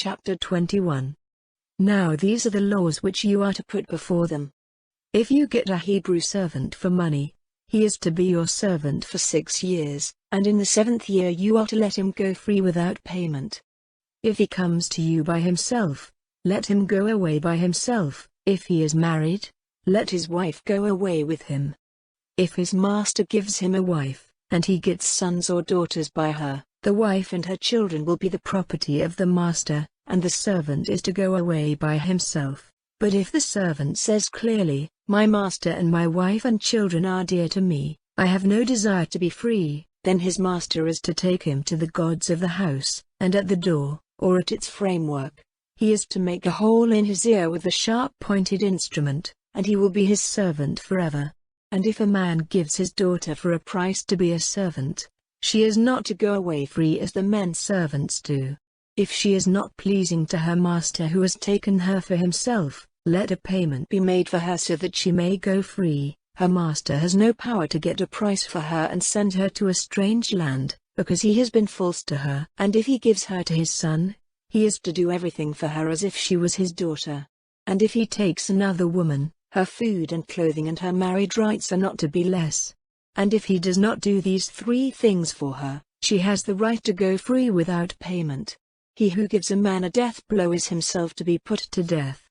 Chapter 21. Now these are the laws which you are to put before them. If you get a Hebrew servant for money, he is to be your servant for 6 years, and in the 7th year you are to let him go free without payment. If he comes to you by himself, let him go away by himself. If he is married, let his wife go away with him. If his master gives him a wife, and he gets sons or daughters by her, the wife and her children will be the property of the master, and the servant is to go away by himself. But if the servant says clearly, "My master and my wife and children are dear to me, I have no desire to be free," then his master is to take him to the gods of the house, and at the door, or at its framework, he is to make a hole in his ear with a sharp-pointed instrument, and he will be his servant forever. And if a man gives his daughter for a price to be a servant, she is not to go away free as the men servants do. If she is not pleasing to her master who has taken her for himself, let a payment be made for her so that she may go free. Her master has no power to get a price for her and send her to a strange land, because he has been false to her. And if he gives her to his son, he is to do everything for her as if she was his daughter. And if he takes another woman, her food and clothing and her married rights are not to be less. And if he does not do these 3 things for her, she has the right to go free without payment. He who gives a man a death blow is himself to be put to death.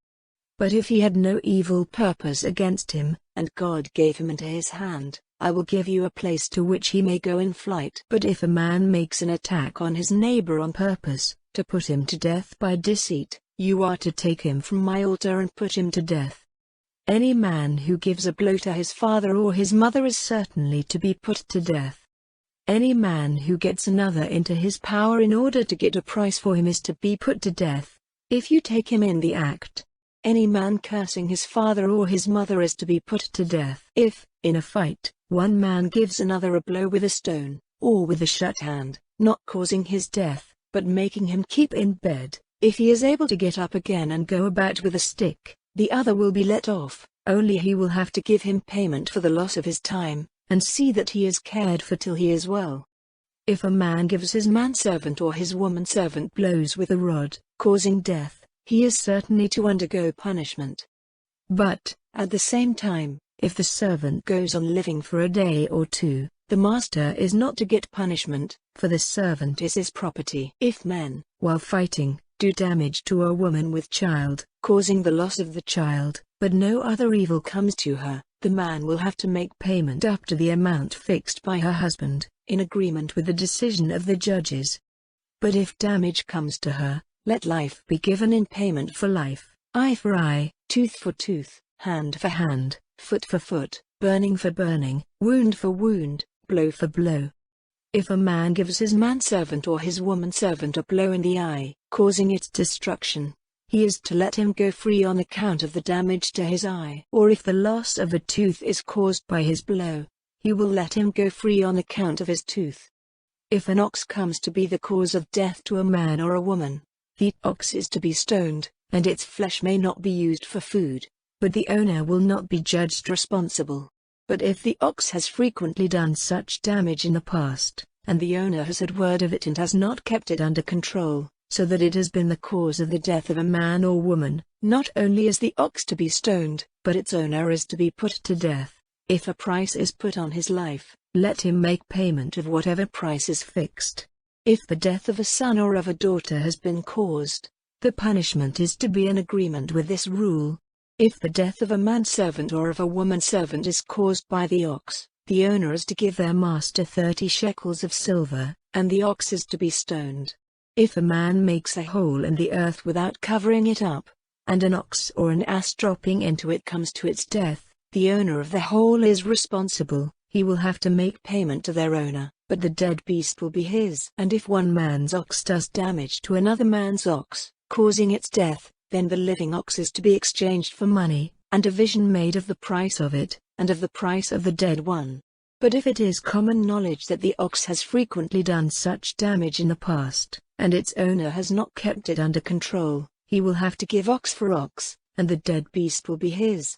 But if he had no evil purpose against him, and God gave him into his hand, I will give you a place to which he may go in flight. But if a man makes an attack on his neighbor on purpose, to put him to death by deceit, you are to take him from my altar and put him to death. Any man who gives a blow to his father or his mother is certainly to be put to death. Any man who gets another into his power in order to get a price for him is to be put to death, if you take him in the act. Any man cursing his father or his mother is to be put to death. If, in a fight, one man gives another a blow with a stone, or with a shut hand, not causing his death, but making him keep in bed, if he is able to get up again and go about with a stick, the other will be let off, only he will have to give him payment for the loss of his time, and see that he is cared for till he is well. If a man gives his manservant or his womanservant blows with a rod, causing death, he is certainly to undergo punishment. But, at the same time, if the servant goes on living for a day or 2, the master is not to get punishment, for the servant is his property. If men, while fighting, do damage to a woman with child, causing the loss of the child, but no other evil comes to her, the man will have to make payment up to the amount fixed by her husband, in agreement with the decision of the judges. But if damage comes to her, let life be given in payment for life, eye for eye, tooth for tooth, hand for hand, foot for foot, burning for burning, wound for wound, blow for blow. If a man gives his manservant or his womanservant a blow in the eye, causing its destruction, he is to let him go free on account of the damage to his eye. Or if the loss of a tooth is caused by his blow, he will let him go free on account of his tooth. If an ox comes to be the cause of death to a man or a woman, the ox is to be stoned, and its flesh may not be used for food, but the owner will not be judged responsible. But if the ox has frequently done such damage in the past, and the owner has had word of it and has not kept it under control, so that it has been the cause of the death of a man or woman, not only is the ox to be stoned, but its owner is to be put to death. If a price is put on his life, let him make payment of whatever price is fixed. If the death of a son or of a daughter has been caused, the punishment is to be in agreement with this rule. If the death of a manservant or of a womanservant is caused by the ox, the owner is to give their master 30 shekels of silver, and the ox is to be stoned. If a man makes a hole in the earth without covering it up, and an ox or an ass dropping into it comes to its death, the owner of the hole is responsible. He will have to make payment to their owner, but the dead beast will be his. And if one man's ox does damage to another man's ox, causing its death, then the living ox is to be exchanged for money, and a division made of the price of it, and of the price of the dead one. But if it is common knowledge that the ox has frequently done such damage in the past, and its owner has not kept it under control, he will have to give ox for ox, and the dead beast will be his.